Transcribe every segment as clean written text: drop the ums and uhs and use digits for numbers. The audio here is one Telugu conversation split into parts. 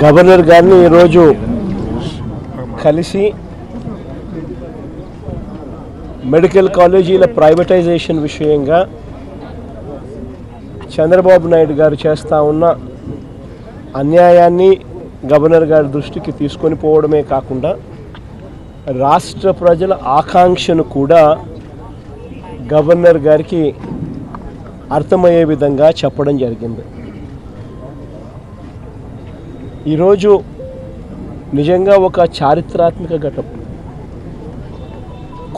గవర్నర్ గారిని ఈరోజు కలిసి మెడికల్ కాలేజీల ప్రైవేటైజేషన్ విషయంగా చంద్రబాబు నాయుడు గారు చేస్తూ ఉన్న అన్యాయాన్ని గవర్నర్ గారి దృష్టికి తీసుకొని పోవడమే కాకుండా రాష్ట్ర ప్రజల ఆకాంక్షను కూడా గవర్నర్ గారికి అర్థమయ్యే విధంగా చెప్పడం జరిగింది. ఈరోజు నిజంగా ఒక చారిత్రాత్మక ఘట్టం.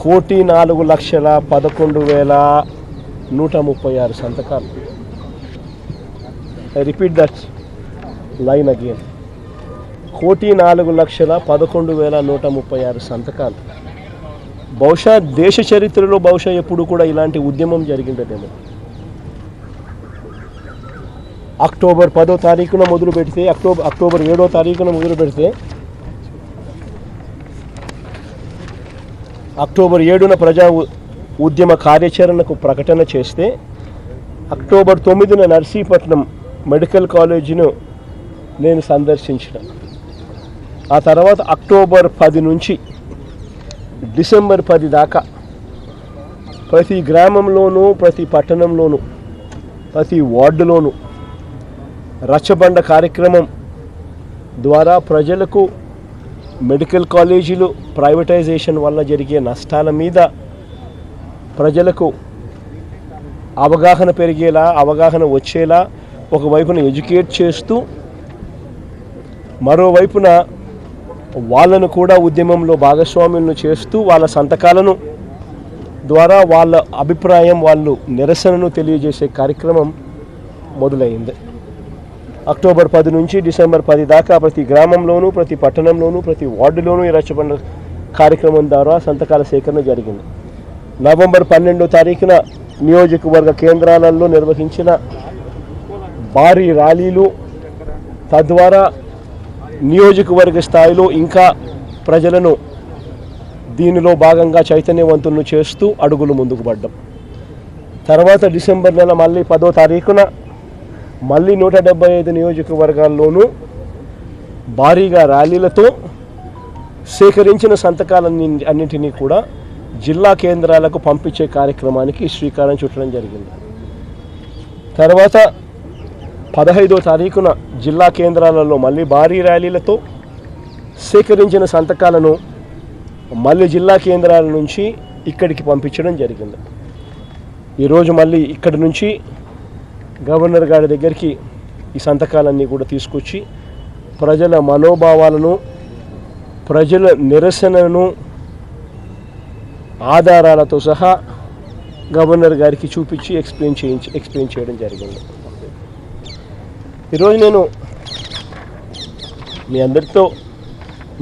1,04,11,136 సంతకాలు. I repeat that line again. 1,04,11,136 సంతకాలు. బహుశా దేశ చరిత్రలో ఎప్పుడు కూడా ఇలాంటి ఉద్యమం జరిగిందేమో. అక్టోబర్ 10వ తారీఖున మొదలు పెడితే అక్టోబర్ 7వ తారీఖున మొదలు పెడితే అక్టోబర్ 7న ప్రజా ఉద్యమ కార్యాచరణకు ప్రకటన చేస్తే అక్టోబర్ 9న నర్సీపట్నం మెడికల్ కాలేజీను నేను సందర్శించిన. ఆ తర్వాత అక్టోబర్ 10 నుంచి డిసెంబర్ 10 దాకా ప్రతి గ్రామంలోనూ, ప్రతి పట్టణంలోనూ, ప్రతి వార్డులోనూ రచ్చబండ కార్యక్రమం ద్వారా ప్రజలకు మెడికల్ కాలేజీలు ప్రైవేటైజేషన్ వల్ల జరిగే నష్టాల మీద ప్రజలకు అవగాహన పెరిగేలా, అవగాహన వచ్చేలా ఒకవైపున ఎడ్యుకేట్ చేస్తూ మరోవైపున వాళ్ళను కూడా ఉద్యమంలో భాగస్వాములను చేస్తూ వాళ్ళ సంతకాలను ద్వారా వాళ్ళ అభిప్రాయం, వాళ్ళు నిరసనను తెలియజేసే కార్యక్రమం మొదలైంది. అక్టోబర్ 10 నుంచి డిసెంబర్ 10 దాకా ప్రతి గ్రామంలోనూ, ప్రతి పట్టణంలోనూ, ప్రతి వార్డులోనూ ఈ రచ్చబండ కార్యక్రమం ద్వారా సంతకాల సేకరణ జరిగింది. నవంబర్ 12వ తారీఖున నియోజకవర్గ కేంద్రాలలో నిర్వహించిన భారీ ర్యాలీలు, తద్వారా నియోజకవర్గ స్థాయిలో ఇంకా ప్రజలను దీనిలో భాగంగా చైతన్యవంతులను చేస్తూ అడుగులు ముందుకు పడ్డాం. తర్వాత డిసెంబర్ నెల మళ్ళీ 10వ తారీఖున మళ్ళీ 175 నియోజకవర్గాల్లోనూ భారీగా ర్యాలీలతో సేకరించిన సంతకాలన్నింటినీ కూడా జిల్లా కేంద్రాలకు పంపించే కార్యక్రమానికి శ్రీకారం చుట్టడం జరిగింది. తర్వాత 15వ తారీఖున జిల్లా కేంద్రాలలో మళ్ళీ భారీ ర్యాలీలతో సేకరించిన సంతకాలను మళ్ళీ జిల్లా కేంద్రాల నుంచి ఇక్కడికి పంపించడం జరిగింది. ఈరోజు మళ్ళీ ఇక్కడి నుంచి గవర్నర్ గారి దగ్గరికి ఈ సంతకాలన్నీ కూడా తీసుకొచ్చి ప్రజల మనోభావాలను, ప్రజల నిరసనను ఆధారాలతో సహా గవర్నర్ గారికి చూపించి ఎక్స్ప్లెయిన్ చేయడం జరిగింది. ఈరోజు నేను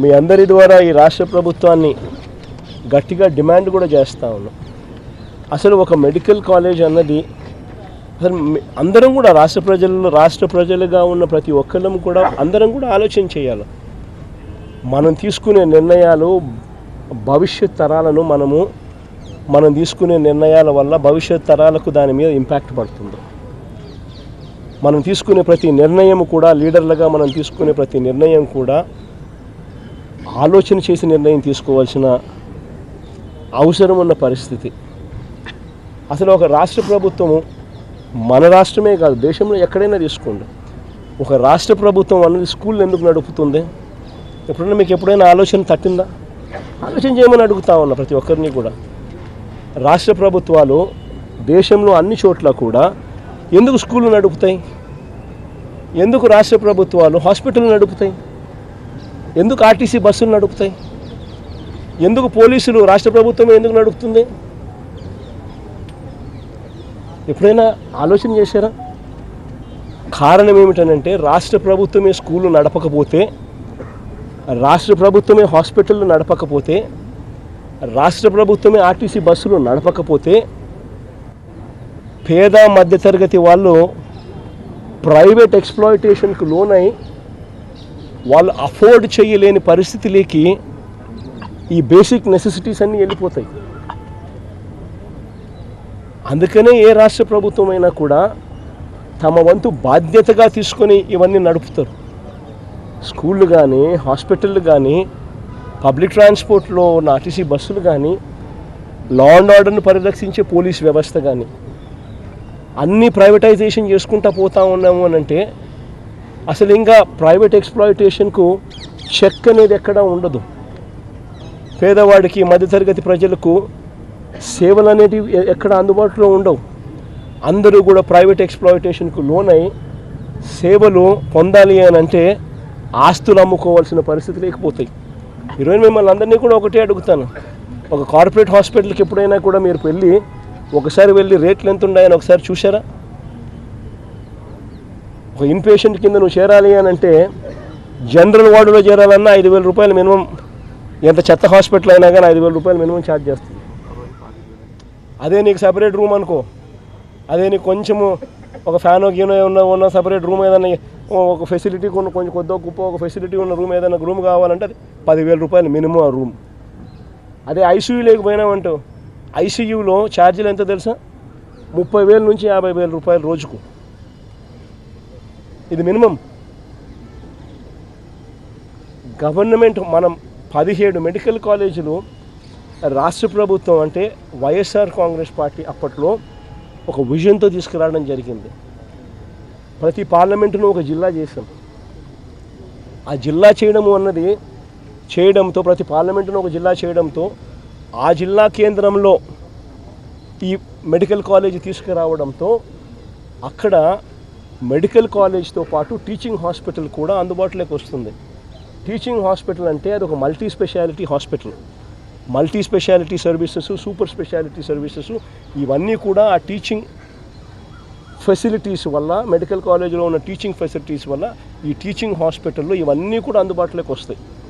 మీ అందరి ద్వారా ఈ రాష్ట్ర ప్రభుత్వాన్ని గట్టిగా డిమాండ్ కూడా చేస్తూ ఉన్నాం. అసలు ఒక మెడికల్ కాలేజ్ అన్నది అసలు అందరం కూడా రాష్ట్ర ప్రజలుగా ఉన్న ప్రతి ఒక్కళ్ళం కూడా అందరం కూడా ఆలోచన చేయాలి. మనం తీసుకునే నిర్ణయాలు భవిష్యత్ తరాలను మనం తీసుకునే నిర్ణయాల వల్ల భవిష్యత్ తరాలకు దాని మీద ఇంపాక్ట్ పడుతుంది. మనం తీసుకునే ప్రతి నిర్ణయం కూడా, లీడర్లుగా మనం తీసుకునే ప్రతి నిర్ణయం కూడా ఆలోచన చేసి నిర్ణయం తీసుకోవాల్సిన అవసరం ఉన్న పరిస్థితి. అసలు ఒక రాష్ట్ర ప్రభుత్వము, మన రాష్ట్రమే కాదు దేశంలో ఎక్కడైనా తీసుకోండి, ఒక రాష్ట్ర ప్రభుత్వం అన్నది స్కూల్ ఎందుకు నడుపుతుంది? ఎప్పుడైనా మీకు ఎప్పుడైనా ఆలోచన తట్టిందా? ఆలోచన చేయమని అడుగుతా ఉన్నా ప్రతి ఒక్కరిని కూడా. రాష్ట్ర ప్రభుత్వాలు దేశంలో అన్ని చోట్ల కూడా ఎందుకు స్కూళ్ళు నడుపుతాయి? ఎందుకు రాష్ట్ర ప్రభుత్వాలు హాస్పిటల్ నడుపుతాయి? ఎందుకు ఆర్టీసీ బస్సులు నడుపుతాయి? ఎందుకు పోలీసులు రాష్ట్ర ప్రభుత్వం ఎందుకు నడుపుతుంది? ఎప్పుడైనా ఆలోచన చేశారా? కారణం ఏమిటనంటే రాష్ట్ర ప్రభుత్వమే స్కూళ్ళు నడపకపోతే, రాష్ట్ర ప్రభుత్వమే హాస్పిటళ్ళు నడపకపోతే, రాష్ట్ర ప్రభుత్వమే ఆర్టీసీ బస్సులు నడపకపోతే పేద మధ్యతరగతి వాళ్ళు ప్రైవేట్ ఎక్స్ప్లాయిటేషన్కు లోనై వాళ్ళు అఫోర్డ్ చేయలేని పరిస్థితిలోకి ఈ బేసిక్ నెసెసిటీస్ అన్నీ వెళ్ళిపోతాయి. అందుకనే ఏ రాష్ట్ర ప్రభుత్వమైనా కూడా తమ వంతు బాధ్యతగా తీసుకొని ఇవన్నీ నడుపుతారు. స్కూళ్ళు కానీ, హాస్పిటళ్ళు కానీ, పబ్లిక్ ట్రాన్స్పోర్ట్లో ఉన్న ఆర్టీసీ బస్సులు కానీ, లా అండ్ ఆర్డర్ను పరిరక్షించే పోలీస్ వ్యవస్థ కానీ అన్నీ ప్రైవేటైజేషన్ చేసుకుంటూ పోతా ఉన్నాము అని అంటే అసలు ఇంకా ప్రైవేట్ ఎక్స్ప్లాయిటేషన్కు చెక్ అనేది ఎక్కడా ఉండదు. పేదవాడికి, మధ్యతరగతి ప్రజలకు సేవలు అనేటివి ఎక్కడ అందుబాటులో ఉండవు. అందరూ కూడా ప్రైవేట్ ఎక్స్ప్లాయిటేషన్కు లోనై సేవలు పొందాలి అని అంటే ఆస్తులు అమ్ముకోవాల్సిన పరిస్థితి లేకపోతాయి. ఈరోజు మిమ్మల్ని అందరినీ కూడా ఒకటే అడుగుతాను, ఒక కార్పొరేట్ హాస్పిటల్కి ఎప్పుడైనా కూడా మీరు ఒకసారి వెళ్ళి రేట్లు ఎంత ఉన్నాయని ఒకసారి చూసారా? ఒక ఇన్పేషెంట్ కింద నువ్వు చేరాలి అని అంటే జనరల్ వార్డులో చేరాలన్నా 5,000 రూపాయలు మినిమం. ఎంత చెత్త హాస్పిటల్ అయినా కానీ 5,000 రూపాయలు మినిమం ఛార్జ్ చేస్తుంది. అదే నీకు సపరేట్ రూమ్ అనుకో, అదే నీకు కొంచెము ఒక ఫ్యానో గీనో ఉన్న సపరేట్ రూమ్ ఏదైనా ఒక ఫెసిలిటీ కొంచెం కొద్దిగా గొప్ప ఒక ఫెసిలిటీ ఉన్న రూమ్ ఏదైనా రూమ్ కావాలంటే అది 10,000 రూపాయలు మినిమం ఆ రూమ్. అదే ఐసీయూ లేకపోయినామంటూ ఐసీయూలో ఛార్జీలు ఎంత తెలుసా? 30,000 నుంచి 50,000 రూపాయలు రోజుకు. ఇది మినిమం. గవర్నమెంట్ మనం 17 మెడికల్ కాలేజీలు రాష్ట్ర ప్రభుత్వం అంటే వైఎస్ఆర్ కాంగ్రెస్ పార్టీ అప్పట్లో ఒక విజన్తో తీసుకురావడం జరిగింది. ప్రతి పార్లమెంటును ఒక జిల్లా చేసాం. ఆ జిల్లా చేయడంతో ప్రతి పార్లమెంటును ఒక జిల్లా చేయడంతో ఆ జిల్లా కేంద్రంలో ఈ మెడికల్ కాలేజీ తీసుకురావడంతో అక్కడ మెడికల్ కాలేజ్తో పాటు టీచింగ్ హాస్పిటల్ కూడా అందుబాటులోకి వస్తుంది. టీచింగ్ హాస్పిటల్ అంటే అది ఒక multi speciality hospital. Multi speciality services, super speciality services ఇవన్నీ కూడా ఆ టీచింగ్ ఫెసిలిటీస్ వల్ల, మెడికల్ కాలేజీలో ఉన్న టీచింగ్ ఫెసిలిటీస్ వల్ల ఈ టీచింగ్ హాస్పిటల్లో ఇవన్నీ కూడా అందుబాటులోకి వస్తాయి.